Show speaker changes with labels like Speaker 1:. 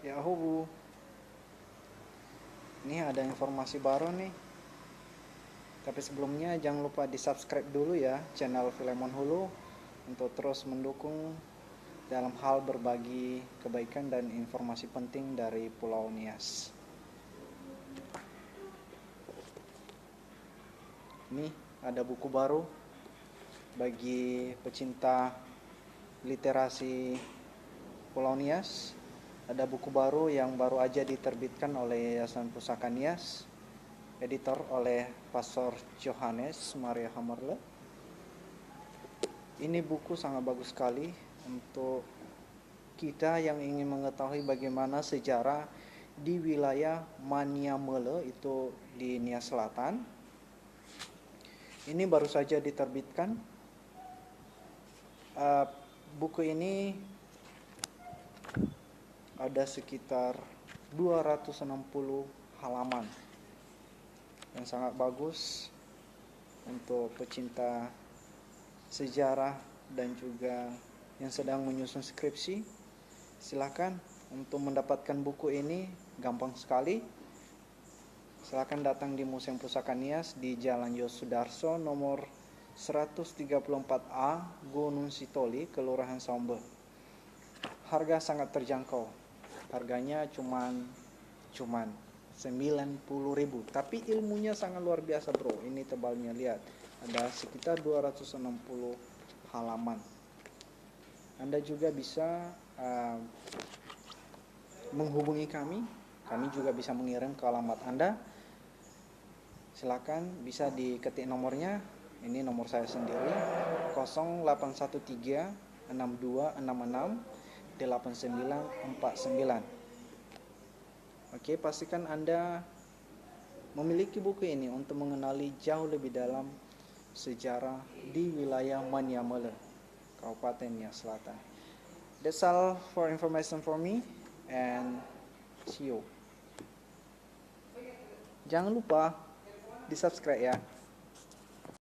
Speaker 1: Ya Hubu, ini ada informasi baru nih. Tapi sebelumnya jangan lupa di subscribe dulu ya channel Filemon Hulu untuk terus mendukung dalam hal berbagi kebaikan dan informasi penting dari Pulau Nias. Ini ada buku baru bagi pecinta literasi Pulau Nias. Ada buku baru yang baru aja diterbitkan oleh Yayasan Pusaka Nias, editor oleh Pastor Johannes Maria Hamerle. Ini buku sangat bagus sekali untuk kita yang ingin mengetahui bagaimana sejarah di wilayah Maniamele, itu di Nias Selatan. Ini baru saja diterbitkan. Buku ini ada sekitar 260 halaman yang sangat bagus untuk pecinta sejarah dan juga yang sedang menyusun skripsi. Silakan untuk mendapatkan buku ini, gampang sekali. Silakan datang di Museum Pusaka Nias di Jalan Yosudarso nomor 134A, Gunung Sitoli, Kelurahan Saumbe. Harga sangat terjangkau. Harganya cuman 90.000, tapi ilmunya sangat luar biasa, bro. Ini tebalnya, lihat. Ada sekitar 260 halaman. Anda juga bisa menghubungi kami. Kami juga bisa mengirim ke alamat Anda. Silakan bisa diketik nomornya. Ini nomor saya sendiri, 0813 6266 8949. Oke, pastikan Anda memiliki buku ini untuk mengenali jauh lebih dalam sejarah di wilayah Maniamele, Kabupaten Nias Selatan. That's all for information for me, and see you. Jangan lupa di subscribe ya.